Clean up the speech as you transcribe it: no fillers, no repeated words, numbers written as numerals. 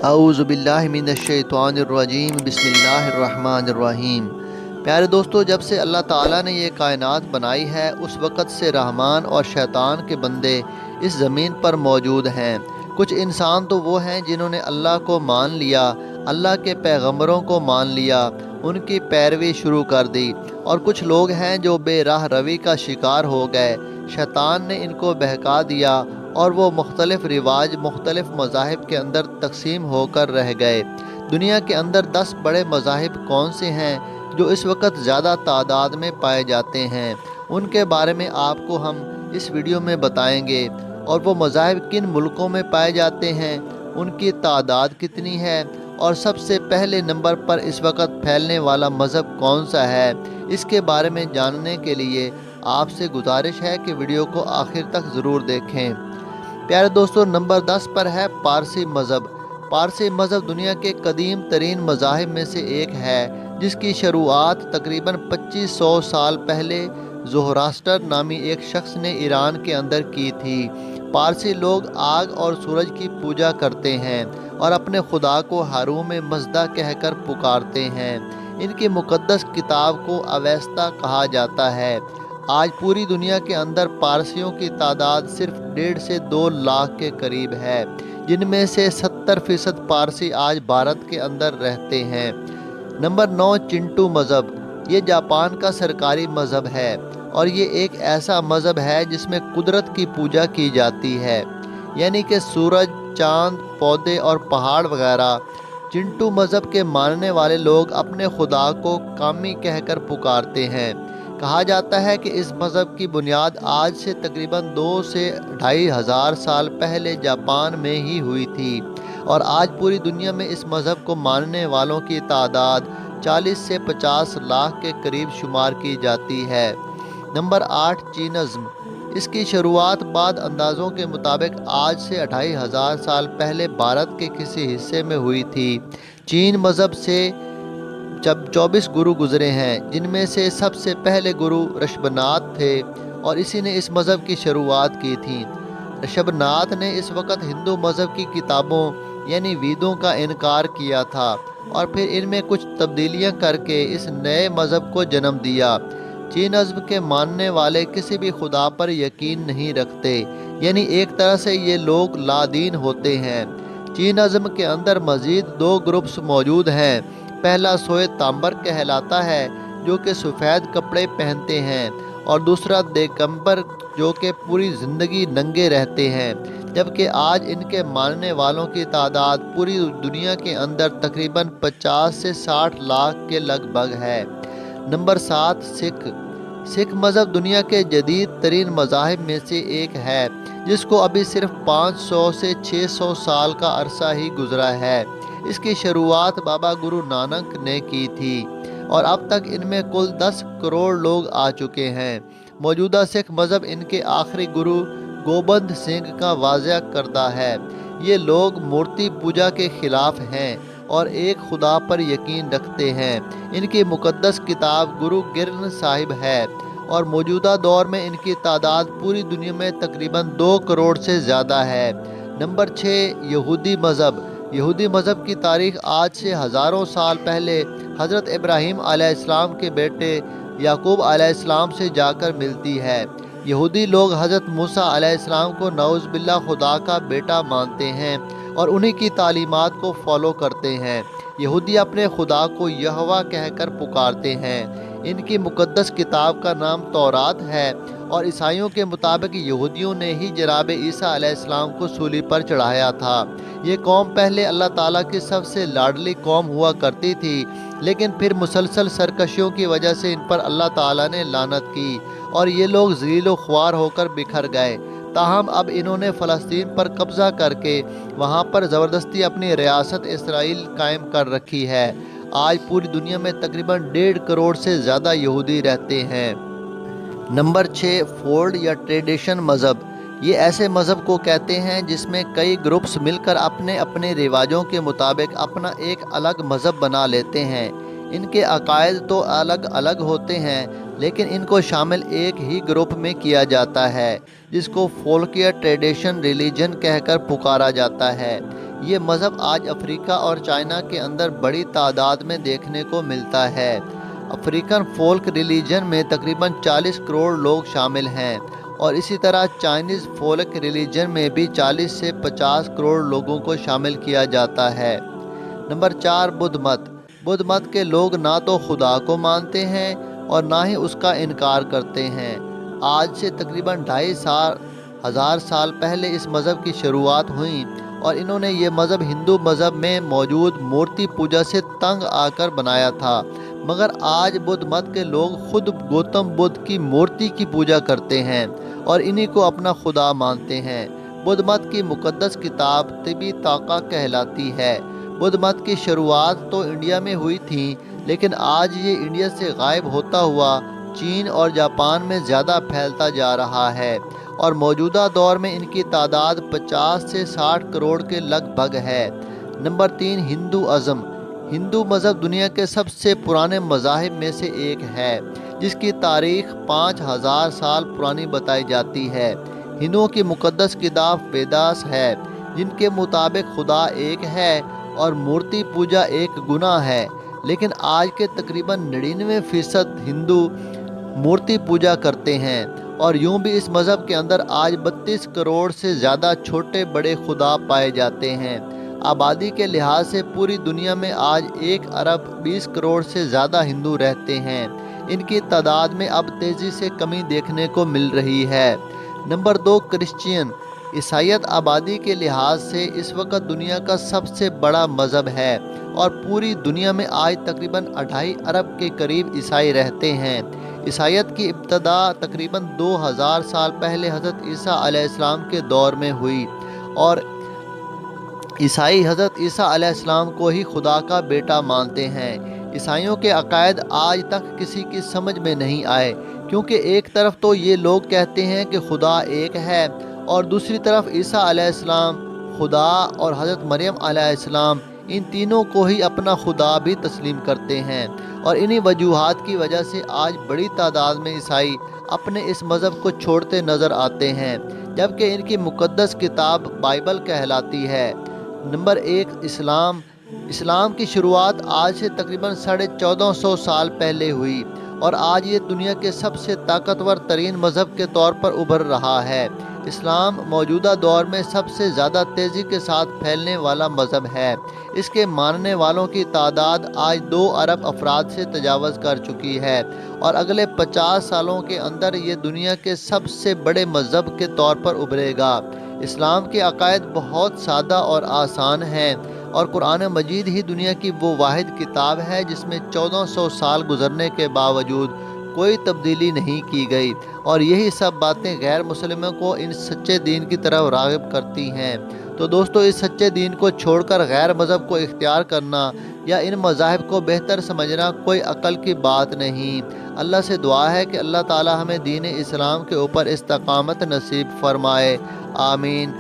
اعوذ باللہ من الشیطان الرجیم بسم اللہ الرحمن الرحیم۔ پیارے دوستو، جب سے اللہ تعالیٰ نے یہ کائنات بنائی ہے اس وقت سے رحمان اور شیطان کے بندے اس زمین پر موجود ہیں۔ کچھ انسان تو وہ ہیں جنہوں نے اللہ کو مان لیا، اللہ کے پیغمبروں کو مان لیا، ان کی پیروی شروع کر دی، اور کچھ لوگ ہیں جو بے راہ روی کا شکار ہو گئے۔ شیطان نے ان کو بہکا دیا اور وہ مختلف رواج، مختلف مذاہب کے اندر تقسیم ہو کر رہ گئے۔ دنیا کے اندر 10 بڑے مذاہب کون سے ہیں جو اس وقت زیادہ تعداد میں پائے جاتے ہیں، ان کے بارے میں آپ کو ہم اس ویڈیو میں بتائیں گے، اور وہ مذاہب کن ملکوں میں پائے جاتے ہیں، ان کی تعداد کتنی ہے، اور سب سے پہلے نمبر پر اس وقت پھیلنے والا مذہب کون سا ہے۔ اس کے بارے میں جاننے کے لیے آپ سے گزارش ہے کہ ویڈیو کو آخر تک ضرور دیکھیں۔ پیارے دوستو، نمبر 10 پر ہے پارسی مذہب۔ پارسی مذہب دنیا کے قدیم ترین مذاہب میں سے ایک ہے، جس کی شروعات تقریباً 2500 سال پہلے زوہراسٹر نامی ایک شخص نے ایران کے اندر کی تھی۔ پارسی لوگ آگ اور سورج کی پوجا کرتے ہیں اور اپنے خدا کو حروم مزدہ کہہ کر پکارتے ہیں۔ ان کی مقدس کتاب کو اویستا کہا جاتا ہے۔ آج پوری دنیا کے اندر پارسیوں کی تعداد صرف 1.5 سے 2 لاکھ کے قریب ہے، جن میں سے 70% پارسی آج بھارت کے اندر رہتے ہیں۔ نمبر 9، چنٹو مذہب۔ یہ جاپان کا سرکاری مذہب ہے، اور یہ ایک ایسا مذہب ہے جس میں قدرت کی پوجا کی جاتی ہے، یعنی کہ سورج، چاند، پودے اور پہاڑ وغیرہ۔ چنٹو مذہب کے ماننے والے لوگ اپنے خدا کو کامی کہہ کر پکارتے ہیں۔ کہا جاتا ہے کہ اس مذہب کی بنیاد آج سے تقریباً 2 سے 2500 سال پہلے جاپان میں ہی ہوئی تھی، اور آج پوری دنیا میں اس مذہب کو ماننے والوں کی تعداد 40 سے 50 لاکھ کے قریب شمار کی جاتی ہے۔ نمبر 8، چینزم۔ اس کی شروعات بعض اندازوں کے مطابق آج سے 2500 سال پہلے بھارت کے کسی حصے میں ہوئی تھی۔ چین مذہب سے جب 24 گرو گزرے ہیں، جن میں سے سب سے پہلے گرو رشبھناتھ تھے، اور اسی نے اس مذہب کی شروعات کی تھی۔ رشبھناتھ نے اس وقت ہندو مذہب کی کتابوں یعنی ویدوں کا انکار کیا تھا، اور پھر ان میں کچھ تبدیلیاں کر کے اس نئے مذہب کو جنم دیا۔ چینزم کے ماننے والے کسی بھی خدا پر یقین نہیں رکھتے، یعنی ایک طرح سے یہ لوگ لا دین ہوتے ہیں۔ چینزم کے اندر مزید 2 گروپس موجود ہیں۔ پہلا سوئے تامبر کہلاتا ہے، جو کہ سفید کپڑے پہنتے ہیں، اور دوسرا دیگمبر، جو کہ پوری زندگی ننگے رہتے ہیں، جبکہ آج ان کے ماننے والوں کی تعداد پوری دنیا کے اندر تقریباً 50 سے 60 لاکھ کے لگ بھگ ہے۔ نمبر 7، سکھ۔ سکھ مذہب دنیا کے جدید ترین مذاہب میں سے ایک ہے، جس کو ابھی صرف 500 سے 600 سال کا عرصہ ہی گزرا ہے۔ اس کی شروعات بابا گرو نانک نے کی تھی، اور اب تک ان میں کل 10 کروڑ لوگ آ چکے ہیں۔ موجودہ سکھ مذہب ان کے آخری گرو گوبند سنگھ کا واضح کردہ ہے۔ یہ لوگ مورتی پوجا کے خلاف ہیں اور ایک خدا پر یقین رکھتے ہیں۔ ان کی مقدس کتاب گرو گرنتھ صاحب ہے، اور موجودہ دور میں ان کی تعداد پوری دنیا میں تقریباً 2 کروڑ سے زیادہ ہے۔ نمبر 6، یہودی مذہب۔ یہودی مذہب کی تاریخ آج سے ہزاروں سال پہلے حضرت ابراہیم علیہ السلام کے بیٹے یعقوب علیہ السلام سے جا کر ملتی ہے۔ یہودی لوگ حضرت موسیٰ علیہ السلام کو نعوذ باللہ خدا کا بیٹا مانتے ہیں، اور انہی کی تعلیمات کو فالو کرتے ہیں۔ یہودی اپنے خدا کو یہوہ کہہ کر پکارتے ہیں۔ ان کی مقدس کتاب کا نام تورات ہے، اور عیسائیوں کے مطابق یہودیوں نے ہی جناب عیسیٰ علیہ السلام کو صلیب پر چڑھایا تھا۔ یہ قوم پہلے اللہ تعالیٰ کی سب سے لاڈلی قوم ہوا کرتی تھی، لیکن پھر مسلسل سرکشیوں کی وجہ سے ان پر اللہ تعالیٰ نے لعنت کی، اور یہ لوگ ذلیل و خوار ہو کر بکھر گئے۔ تاہم اب انہوں نے فلسطین پر قبضہ کر کے وہاں پر زبردستی اپنی ریاست اسرائیل قائم کر رکھی ہے۔ آج پوری دنیا میں تقریباً 1.5 کروڑ سے زیادہ یہودی رہتے ہیں۔ نمبر 6، فولڈ یا ٹریڈیشن مذہب۔ یہ ایسے مذہب کو کہتے ہیں جس میں کئی گروپس مل کر اپنے اپنے رواجوں کے مطابق اپنا ایک الگ مذہب بنا لیتے ہیں۔ ان کے عقائد تو الگ الگ ہوتے ہیں، لیکن ان کو شامل ایک ہی گروپ میں کیا جاتا ہے، جس کو فولک یا ٹریڈیشن ریلیجن کہہ کر پکارا جاتا ہے۔ یہ مذہب آج افریقہ اور چائنا کے اندر بڑی تعداد میں دیکھنے کو ملتا ہے۔ افریقن فولک ریلیجن میں تقریباً 40 کروڑ لوگ شامل ہیں اور اسی طرح چائنیز فولک ریلیجن میں بھی 40 سے 50 کروڑ لوگوں کو شامل کیا جاتا ہے۔ نمبر 4، بدھ مت۔ بدھ مت کے لوگ نہ تو خدا کو مانتے ہیں اور نہ ہی اس کا انکار کرتے ہیں۔ آج سے تقریباً 2500 سال پہلے اس مذہب کی شروعات ہوئی اور انہوں نے یہ مذہب ہندو مذہب میں موجود مورتی پوجا سے تنگ آ کر بنایا تھا، مگر آج بدھ مت کے لوگ خود گوتم بدھ کی مورتی کی پوجا کرتے ہیں اور انہی کو اپنا خدا مانتے ہیں۔ بدھ مت کی مقدس کتاب تریپیٹکا کہلاتی ہے۔ بدھ مت کی شروعات تو انڈیا میں ہوئی تھی، لیکن آج یہ انڈیا سے غائب ہوتا ہوا چین اور جاپان میں زیادہ پھیلتا جا رہا ہے اور موجودہ دور میں ان کی تعداد 50 سے 60 کروڑ کے لگ بھگ ہے۔ نمبر 3، ہندو ازم۔ ہندو مذہب دنیا کے سب سے پرانے مذاہب میں سے ایک ہے، جس کی تاریخ 5000 سال پرانی بتائی جاتی ہے۔ ہندوؤں کی مقدس کتاب ویداس ہے، جن کے مطابق خدا ایک ہے اور مورتی پوجا ایک گناہ ہے، لیکن آج کے تقریباً 99% ہندو مورتی پوجا کرتے ہیں اور یوں بھی اس مذہب کے اندر آج 32 کروڑ سے زیادہ چھوٹے بڑے خدا پائے جاتے ہیں۔ آبادی کے لحاظ سے پوری دنیا میں آج 1 ارب 20 کروڑ سے زیادہ ہندو رہتے ہیں۔ ان کی تعداد میں اب تیزی سے کمی دیکھنے کو مل رہی ہے۔ Number 2، Christian. عیسائیت آبادی کے لحاظ سے اس وقت دنیا کا سب سے بڑا مذہب ہے اور پوری دنیا میں آج تقریباً 2.5 ارب کے قریب عیسائی رہتے ہیں۔ عیسائیت کی ابتدا تقریباً 2000 سال پہلے حضرت عیسیٰ علیہ السلام کے دور میں ہوئی اور عیسائی حضرت عیسیٰ علیہ السلام کو ہی خدا کا بیٹا مانتے ہیں۔ عیسائیوں کے عقائد آج تک کسی کی سمجھ میں نہیں آئے، کیونکہ ایک طرف تو یہ لوگ کہتے ہیں کہ خدا ایک ہے اور دوسری طرف عیسیٰ علیہ السلام، خدا اور حضرت مریم علیہ السلام، ان تینوں کو ہی اپنا خدا بھی تسلیم کرتے ہیں اور انہی وجوہات کی وجہ سے آج بڑی تعداد میں عیسائی اپنے اس مذہب کو چھوڑتے نظر آتے ہیں، جبکہ ان کی مقدس کتاب بائبل کہلاتی ہے۔ نمبر 1، اسلام۔ اسلام کی شروعات آج سے تقریباً 1450 سال پہلے ہوئی اور آج یہ دنیا کے سب سے طاقتور ترین مذہب کے طور پر ابھر رہا ہے۔ اسلام موجودہ دور میں سب سے زیادہ تیزی کے ساتھ پھیلنے والا مذہب ہے۔ اس کے ماننے والوں کی تعداد آج 2 ارب افراد سے تجاوز کر چکی ہے اور اگلے 50 سالوں کے اندر یہ دنیا کے سب سے بڑے مذہب کے طور پر ابھرے گا۔ اسلام کے عقائد بہت سادہ اور آسان ہیں اور قرآن مجید ہی دنیا کی وہ واحد کتاب ہے جس میں 1400 سال گزرنے کے باوجود کوئی تبدیلی نہیں کی گئی، اور یہی سب باتیں غیر مسلموں کو ان سچے دین کی طرف راغب کرتی ہیں۔ تو دوستو، اس سچے دین کو چھوڑ کر غیر مذہب کو اختیار کرنا یا ان مذاہب کو بہتر سمجھنا کوئی عقل کی بات نہیں۔ اللہ سے دعا ہے کہ اللہ تعالی ہمیں دین اسلام کے اوپر استقامت نصیب فرمائے، آمین۔